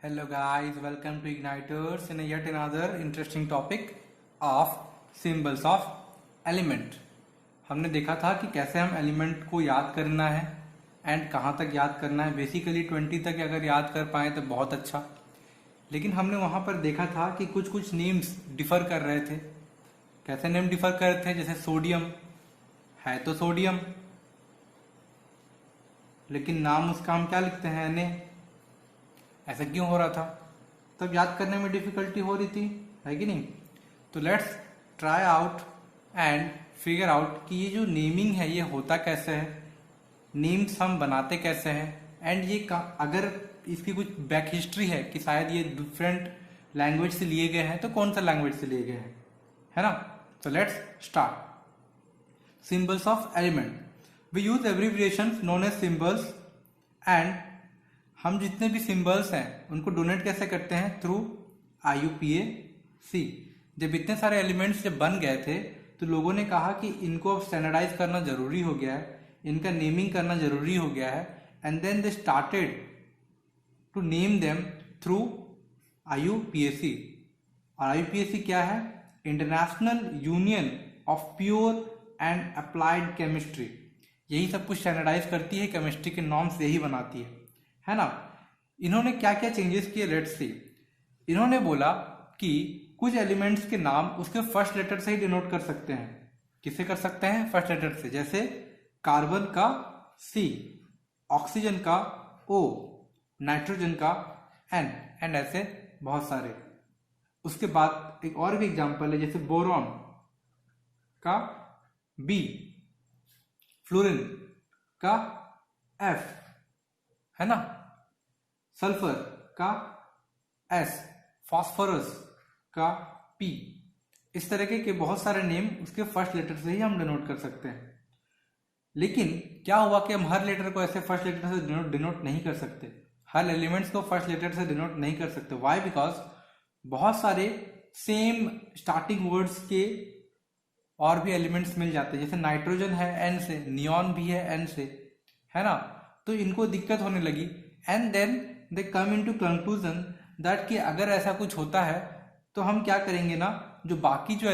Hello guys, welcome to Igniters in yet another interesting topic of symbols of element। हमने देखा था कि कैसे हम एलिमेंट को याद करना है एंड कहाँ तक याद करना है। बेसिकली 20 तक अगर याद कर पाए तो बहुत अच्छा, लेकिन हमने वहाँ पर देखा था कि कुछ कुछ नेम्स डिफर कर रहे थे। कैसे नेम डिफर कर रहे थे? जैसे सोडियम है तो सोडियम, लेकिन नाम उसका हम क्या लिखते हैं? Na। ऐसा क्यों हो रहा था? तब याद करने में डिफिकल्टी हो रही थी, है कि नहीं? तो let's try out and figure out कि ये जो नेमिंग है ये होता कैसे है, नेम्स हम बनाते कैसे हैं, एंड ये अगर इसकी कुछ बैक हिस्ट्री है कि शायद ये डिफरेंट लैंग्वेज से लिए गए हैं, तो कौन सा लैंग्वेज से लिए गए हैं, है ना? तो let's start. Symbols of element. We use abbreviations known as symbols and हम जितने भी सिंबल्स हैं उनको डोनेट कैसे करते हैं? Through IUPAC। जब इतने सारे एलिमेंट्स जब बन गए थे तो लोगों ने कहा कि इनको अब स्टैंडर्डाइज करना जरूरी हो गया है, इनका नेमिंग करना जरूरी हो गया है, and then they started to name them through IUPAC। और IUPAC क्या है? International union of pure and applied chemistry. यही सब कुछ स्टैंडर्डाइज करती है, केमिस्ट्री के नॉर्म्स यही बनाती है ना? इन्होंने क्या क्या चेंजेस किए, लेट्स सी। इन्होंने बोला कि कुछ एलिमेंट्स के नाम उसके फर्स्ट लेटर से ही डिनोट कर सकते हैं। किससे कर सकते हैं? फर्स्ट लेटर से। जैसे कार्बन का C, ऑक्सीजन का O, नाइट्रोजन का N, एंड ऐसे बहुत सारे। उसके बाद एक और भी एग्जांपल है, जैसे बोरॉन का B, फ्लोरीन का F, है ना? सल्फर का S, फास्फोरस का P। इस तरह के बहुत सारे नेम उसके फर्स्ट लेटर से ही हम डिनोट कर सकते हैं। लेकिन क्या हुआ कि हम हर लेटर को ऐसे फर्स्ट लेटर से डिनोट नहीं कर सकते, हर एलिमेंट्स को फर्स्ट लेटर से डिनोट नहीं कर सकते। व्हाई? बिकॉज बहुत सारे सेम स्टार्टिंग वर्ड्स के और भी एलिमेंट्स मिल जाते हैं। जैसे नाइट्रोजन है N से, नियॉन भी है N से, है ना? तो इनको दिक्कत होने लगी, and then they come into conclusion that कि अगर ऐसा कुछ होता है तो हम क्या करेंगे ना, जो बाकी जो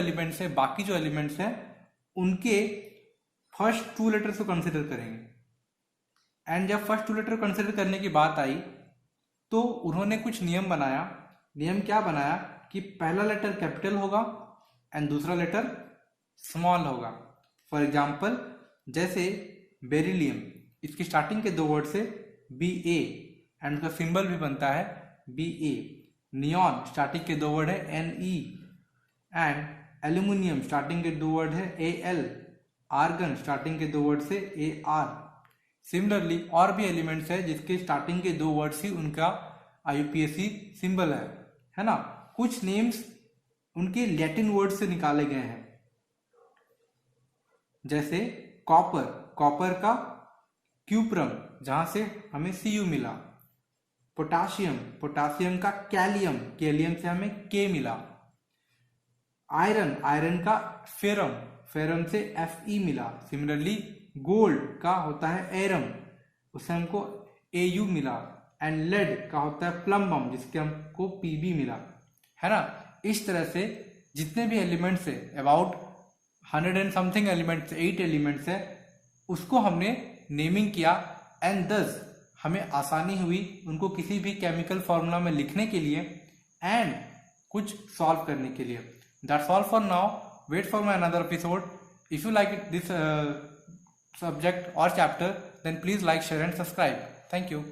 एलिमेंट्स हैं उनके फर्स्ट 2 लेटर्स को कंसिडर करेंगे। एंड जब फर्स्ट 2 लेटर कंसिडर करने की बात आई तो उन्होंने कुछ नियम बनाया। नियम क्या बनाया कि पहला लेटर कैपिटल होगा एंड दूसरा लेटर स्मॉल होगा। फॉर एग्जाम्पल जैसे बेरिलियम, इसकी स्टार्टिंग के 2 वर्ड से BA एंड उसका सिंबल भी बनता है BA। नियॉन स्टार्टिंग के 2 वर्ड है NE, एंड एल्यूमिनियम स्टार्टिंग के 2 वर्ड है AL। आर्गन स्टार्टिंग के 2 वर्ड से AR। सिमिलरली और भी एलिमेंट्स है जिसके स्टार्टिंग के 2 वर्ड ही उनका IUPAC सिंबल है ना? कुछ नेम्स उनके लैटिन वर्ड से निकाले गए हैं, जैसे कॉपर का क्यूप्रम, जहां से हमें Cu मिला। पोटासियम का कैलियम से हमें K मिला। आयरन का फेरम से Fe मिला। सिमिलरली गोल्ड का होता है एरम, उससे हमको Au मिला। एंड लेड का होता है प्लम्बम, जिसके हमको Pb मिला, है ना? इस तरह से जितने भी एलिमेंट्स है, about 100 and something elements, 8 elements है, उसको हमने नेमिंग किया, एंड दस हमें आसानी हुई उनको किसी भी केमिकल फॉर्मूला में लिखने के लिए एंड कुछ सॉल्व करने के लिए। That's all for now. Wait for my another episode. If you like this subject or chapter, then please like, share and subscribe. Thank you.